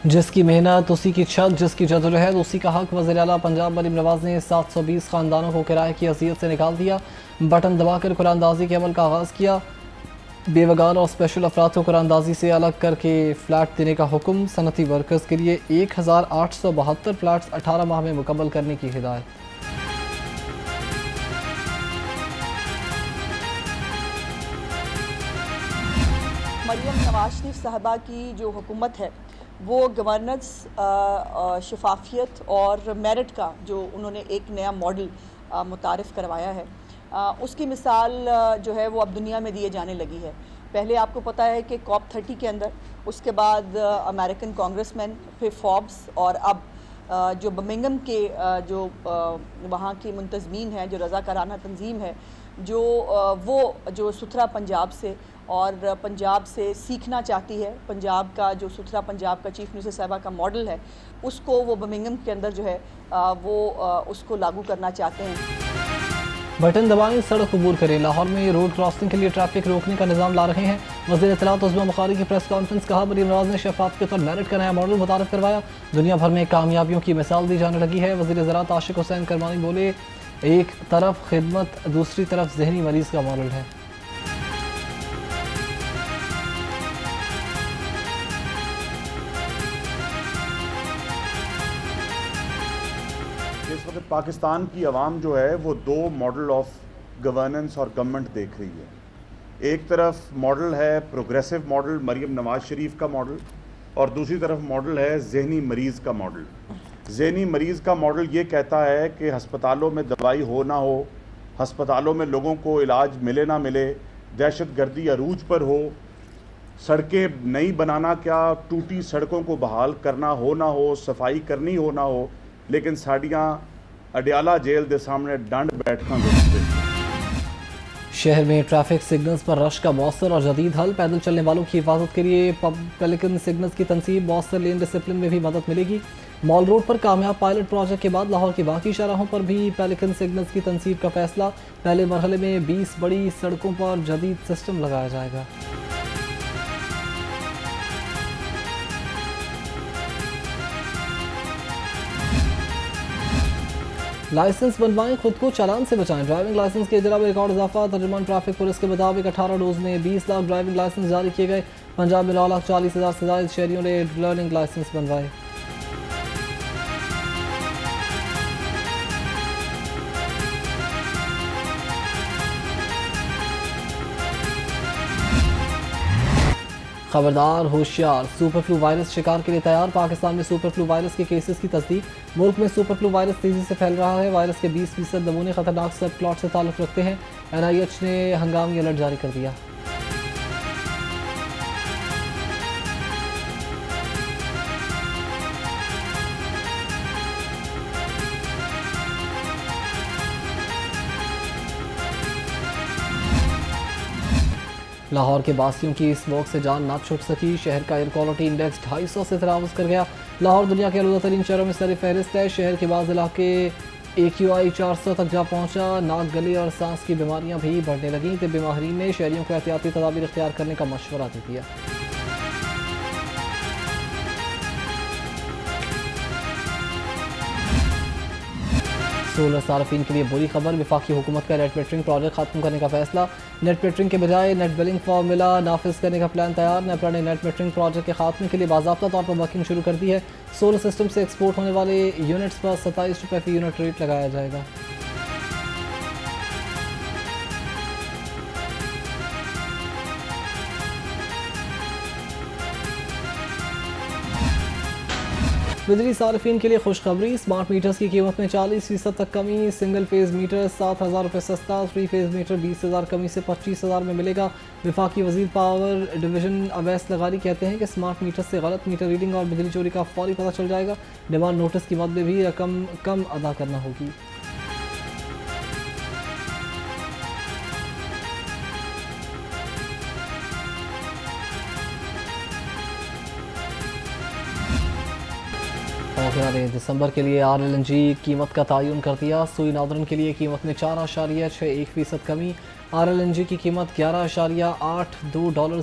जिसकी मेहनत उसी की छत, जिसकी जदोजहद उसी का हक। वज़ीर आला पंजाब मरीम नवाज ने 720 ख़ानदानों को किराए की अज़ियत से निकाल दिया। बटन दबाकर कुरानदाजी के अमल का आगाज़ किया। बेवगान और स्पेशल अफराद को कुरानदाजी से अलग करके फ़्लैट देने का हुक्म। सनती वर्कर्स के लिए 1872 फ़्लैट्स 18 माह में मुकम्मल करने की हिदायत। मरियम नवाज शरीफ साहबा की जो हुकूमत है वो गवर्नेंस, शफाफियत और मेरिट का जो उन्होंने एक नया मॉडल मुतारिफ़ करवाया है, उसकी मिसाल जो है वो अब दुनिया में दिए जाने लगी है। पहले आपको पता है कि कॉप 30 के अंदर, उसके बाद अमेरिकन कांग्रेसमैन, फिर फोर्ब्स और अब जो बर्मिंघम के जो वहाँ की मुंतज़मीन हैं, जो रज़ाकाराना तंजीम है, जो वो जो सुथरा पंजाब से और पंजाब से सीखना चाहती है, पंजाब का जो सुथरा पंजाब का चीफ मिनिस्टर साहबा का मॉडल है, उसको वो बर्मिंघम के अंदर जो है वो उसको लागू करना चाहते हैं। बटन दबाएं, सड़क अबूर करें। लाहौर में रोड क्रॉसिंग के लिए ट्रैफिक रोकने का निज़ाम ला रहे हैं वज़ीर इत्तलात उस्मा बुखारी की प्रेस कॉन्फ्रेंस। कहा, मरीम नवाज ने शफाफियत और मेरिट का नया मॉडल मुतारिफ करवाया। दुनिया भर में कामयाबियों की मिसाल दी जाने लगी है। वज़ीर ज़राअत आशिक हुसैन करमानी बोले, एक तरफ खिदमत, दूसरी तरफ जहनी मरीज का मॉडल है। इस वक्त पाकिस्तान की आवाम जो है वो दो मॉडल ऑफ गवर्नेंस और गवर्नमेंट देख रही है। एक तरफ मॉडल है प्रोग्रेसिव मॉडल, मरियम नवाज शरीफ का मॉडल, और दूसरी तरफ मॉडल है जहनी मरीज़ का मॉडल। जहनी मरीज़ का मॉडल ये कहता है कि हस्पतालों में दवाई हो ना हो, हस्पतालों में लोगों को इलाज मिले ना मिले, दहशत गर्दी अरूज पर हो, सड़कें नहीं बनाना क्या, टूटी सड़कों को बहाल करना हो ना हो, सफाई करनी हो ना हो, लेकिन साड़ियाँ अडियाला जेल के सामने डंड बैठना दोस्ते। शहर में ट्रैफिक सिग्नल्स पर रश का मौसर और जदीद हल। पैदल चलने वालों की हिफाजत के लिए पेलिकन सिग्नल्स की तनसीब, मौसर लेन डिसिप्लिन में भी मदद मिलेगी। मॉल रोड पर कामयाब पायलट प्रोजेक्ट के बाद लाहौर की बाकी शाहराहों पर भी पेलिकन सिग्नल्स की तनसीब का फैसला। पहले मरहले में 20 बड़ी सड़कों पर जदीद सिस्टम लगाया जाएगा। लाइसेंस बनवाएं, खुद को चालान से बचाएं। ड्राइविंग लाइसेंस के इजरा में रिकॉर्ड इजाफा। तर्जुमान ट्रैफिक पुलिस के मुताबिक 18 डोज में 20 लाख ड्राइविंग लाइसेंस जारी किए गए। पंजाब में 9,40,000 से ज्यादा शहरियों ने लर्निंग लाइसेंस बनवाए। खबरदार, होशियार, सुपर फ्लू वायरस शिकार के लिए तैयार। पाकिस्तान में सुपर फ्लू वायरस के केसेस की तस्दीक। मुल्क में सुपर फ्लू वायरस तेजी से फैल रहा है। वायरस के 20% नमूने खतरनाक सब प्लॉट से ताल्लुक़ रखते हैं। NIH ने हंगामी अलर्ट जारी कर दिया। लाहौर के बासियों की स्मोक से जान ना छूट सकी। शहर का एयर क्वालिटी इंडेक्स 250 से तजावुज़ कर गया। लाहौर दुनिया के आलूदा तरीन शहरों में सर फहरिस्त है। शहर के बाद इलाके AQI 400 तक जा पहुंचा। नाक, गले और सांस की बीमारियां भी बढ़ने लगीं। तिब्बी माहिरीन ने शहरियों को एहतियाती तदाबीर इख्तियार करने का मशवरा दे दिया। सोलर सार्फिन के लिए बुरी खबर। वफाकी हुकूमत का नेट मीटरिंग प्रोजेक्ट खत्म करने का फैसला। नेट मीटरिंग के बजाय नेट बिलिंग फार्मूला नाफिज करने का प्लान तैयार। नेपरा ने नेट मीटरिंग प्रोजेक्ट के खात्मे के लिए बाज़ाब्ता तौर पर वर्किंग शुरू कर दी है। सोलर सिस्टम से एक्सपोर्ट होने वाले यूनिट्स पर 27 रुपये फी यूनिट रेट लगाया जाएगा। बिजली सार्फिन के लिए खुशखबरी। स्मार्ट मीटर्स की कीमत में 40% तक कमी। सिंगल फेज मीटर 7,000 रुपये सस्ता। 3 फेज मीटर 20,000 कमी से 25,000 में मिलेगा। वफाकी वजीर पावर डिवीजन अवैस लगारी कहते हैं कि स्मार्ट मीटर से गलत मीटर रीडिंग और बिजली चोरी का फौरी पता चल जाएगा। डिमांड नोटिस की मद में भी रकम कम अदा करना होगी। दिसंबर के लिए RLNG कीमत का तयन कर दिया। सुई नादरन के लिए कीमत में 4.61% कमी। RLNG की कीमत $11.82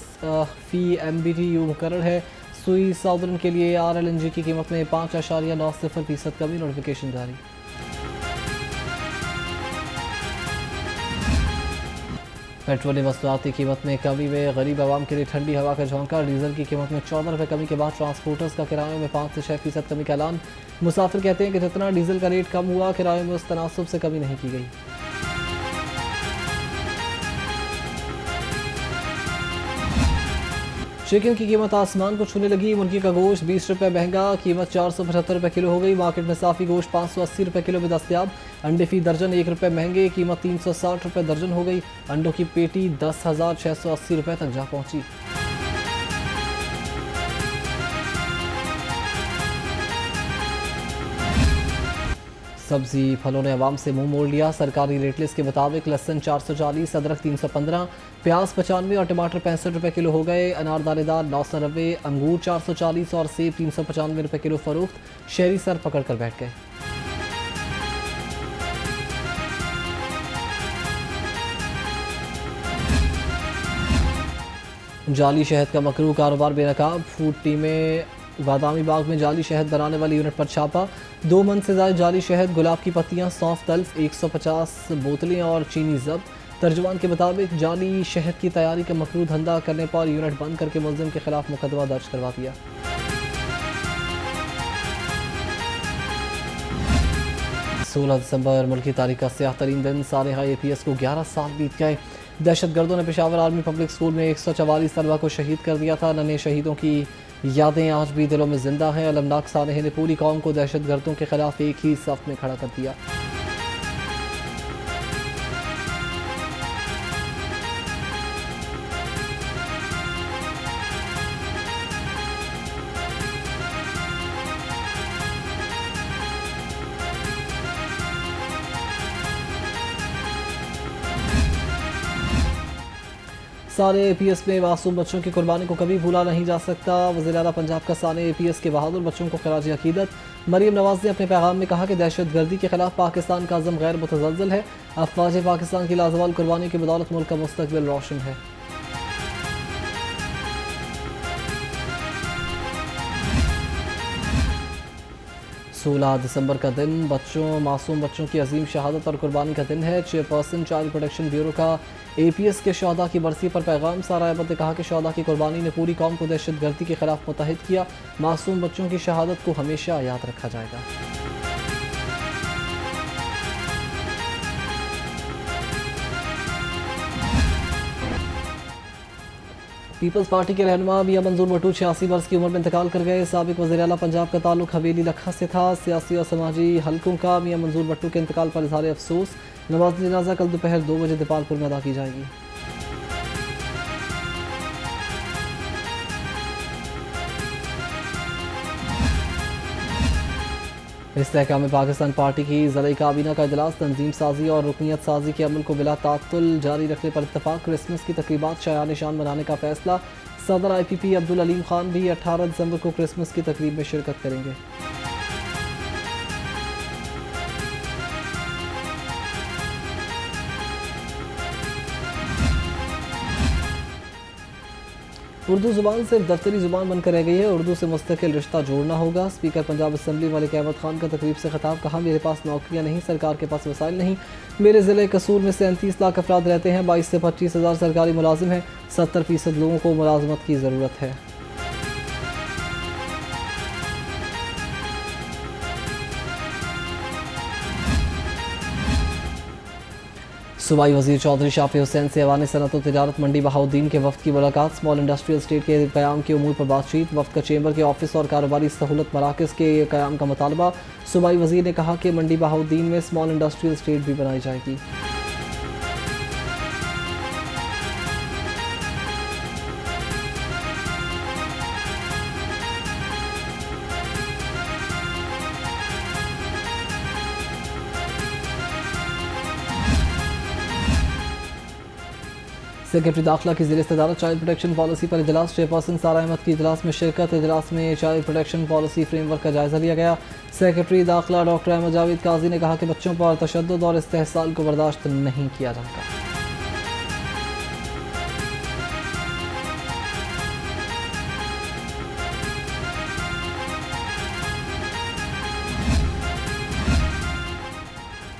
फ़ी MBTU मुकर्रर है। सुई साउदर्न के लिए RLNG की कीमत में 5.90% कमी, नोटिफिकेशन जारी। पेट्रोलियम मसनूआत की कीमत में कमी में गरीब आवाम के लिए ठंडी हवा का झोंका। डीजल की कीमत में 14 रुपये कमी के बाद ट्रांसपोर्टर्स का किरायों में 5 से 6% कमी का ऐलान। मुसाफिर कहते हैं कि जितना डीजल का रेट कम हुआ, किरायों में उस तनासब से कमी नहीं की गई। चिकन की कीमत आसमान को छूने लगी। मुर्गी का गोश्त 20 रुपये महंगा, कीमत 475 रुपये किलो हो गई। मार्केट में साफ़ी गोश्त 580 रुपये किलो में दस्तयाब। अंडे फी दर्जन 1 रुपये महंगे, कीमत 360 रुपये दर्जन हो गई। अंडों की पेटी 10,680 रुपये तक जा पहुंची। सब्जी फलों ने अवाम से मुंह मोड़ लिया। सरकारी रेट लिस्ट के मुताबिक लहसुन 440, अदरक 315, प्याज 95 और टमाटर 65 रुपये किलो हो गए। अनार दानेदार 990, अंगूर 440 और सेब 395 रुपये किलो फरोख्त। शहरी सर पकड़ कर बैठ गए। जाली शहद का मकरू कारोबार बेनकाब। फूड टीमें बादामी बाग में जाली शहद बनाने वाली यूनिट पर छापा। 2 मन से ज़्यादा जाली शहद, गुलाब की पत्तियां, सौंफ, तल्फ, 150 बोतलें और चीनी जब्त। तर्जुमान के मुताबिक जाली शहद की तैयारी का मकरू धंधा करने पर यूनिट बंद करके मुलजिम के खिलाफ मुकदमा दर्ज करवा दिया। 16 दिसंबर मुल्की तारीख का स्याह तरीन दिन। सानहा APS को 11 साल बीत गए। दहशत गर्दों ने पेशावर आर्मी पब्लिक स्कूल में 144 तलबा को शहीद कर दिया था। नन्हे शहीदों की यादें आज भी दिलों में जिंदा हैं। अलमनाक सानहे ने पूरी कौम को दहशत गर्दों के खिलाफ एक ही सफ में खड़ा कर दिया। सारे APS में मासूम बच्चों की कुर्बानी को कभी भूला नहीं जा सकता। वज़ीर आला पंजाब का सारे APS के बहादुर बच्चों को खराज अकीदत। मरीम नवाज ने अपने पैगाम में कहा कि दहशत गर्दी के खिलाफ पाकिस्तान का अज़म गैर मुतज़लज़ल है। अफ़वाज पाकिस्तान की लाजवाल कुर्बानी की बदौलत मुल्क का मुस्तक़बिल रोशन है। सोलह दिसंबर का दिन मासूम बच्चों की अजीम शहादत और कुर्बानी का दिन है। चेयरपर्सन चाइल्ड प्रोटेक्शन ब्यूरो का APS के शहदा की बरसी पर पैगाम। सारा अहमद ने कहा कि शहदा की कुर्बानी ने पूरी कौम को दहशत गर्दी के खिलाफ मुत्तहिद किया। मासूम बच्चों की शहादत को हमेशा याद रखा जाएगा। पीपल्स पार्टी के रहनुमा मियां मंजूर भट्टू 86 वर्ष की उम्र में इंतकाल कर गए। साबिक वज़ीर आला पंजाब का ताल्लुक हवेली लखा से था। सियासी और समाजी हलकों का मियां मंजूर भट्टू के इंतकाल पर इज़हार अफसोस। नमाज जनाजा कल दोपहर 2 बजे दीपालपुर में अदा की जाएगी। इस्तेहकाम पाकिस्तान पार्टी की ज़राई काबीना का इजलास। तंजीम साजी और रुकनीत साजी के अमल को बिला तातुल जारी रखने पर इत्तफाक। क्रिसमस की तकरीबात शायान निशान मनाने का फैसला। सदर IPP अब्दुल अलीम खान भी 18 दिसंबर को क्रिसमस की तकरीब में शिरकत करेंगे। उर्दू ज़ुबान सिर्फ दफ्तरी ज़ुबान बनकर रह गई है। उर्दू से मुस्तकिल रिश्ता जोड़ना होगा। स्पीकर पंजाब असम्बली मलिक अहमद खान का तकरीब से खिताब। कहा, मेरे पास नौकरियाँ नहीं, सरकार के पास वसाइल नहीं। मेरे ज़िले कसूर में 37 लाख अफराद रहते हैं। 22 से 25 हज़ार सरकारी मुलाजिम हैं। 70% लोगों को मुलाजमत की ज़रूरत है। सूबाई वज़ीर चौधरी शाफी हुसैन से ऐवान सनअत व तिजारत मंडी बहाउद्दीन के वफ़द की मुलाकात। स्मॉल इंडस्ट्रियल स्टेट के क़याम के उमूर पर बातचीत। वफ़द का चेंबर के ऑफिस और कारोबारी सहूलत मराकज़ के क़याम का मुतालबा। सूबाई वज़ीर ने कहा कि मंडी बहाउद्दीन में स्मॉल इंडस्ट्रियल स्टेट भी बनाई जाएगी। सेक्रेटरी दाखिला की ज़िले सदारत चाइल्ड प्रोटेक्शन पॉलिसी पर इजलास। चेयरपर्सन सारा अहमद की इजलास में शिरकत। इजलास में चाइल्ड प्रोटेक्शन पॉलिसी फ्रेमवर्क का जायज़ा लिया गया। सेक्रेटरी दाखिला डॉक्टर अहमद जावेद काजी ने कहा कि बच्चों पर तशद्दुद और इस्तेहसाल को बर्दाश्त नहीं किया जाता।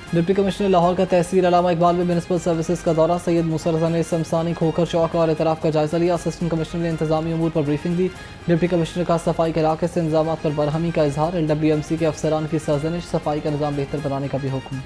डिप्टी कमिश्नर लाहौर का तहसील अलामा इकबाल में म्यूनसिपल सर्विसेज का दौरा। सैयद मूसा रज़ा ने शमसानी खोखर चौक और एतराफ़ का जायजा लिया। असिस्टेंट कमिश्नर ने इंतजामी अमूर पर ब्रीफिंग दी। डिप्टी कमिश्नर का सफाई के इलाके से इंतजाम पर बरहमी का इजहार। LWMC के अफसरान की सरजनिश। सफाई का निज़ाम बेहतर बनाने का भी हुक्म।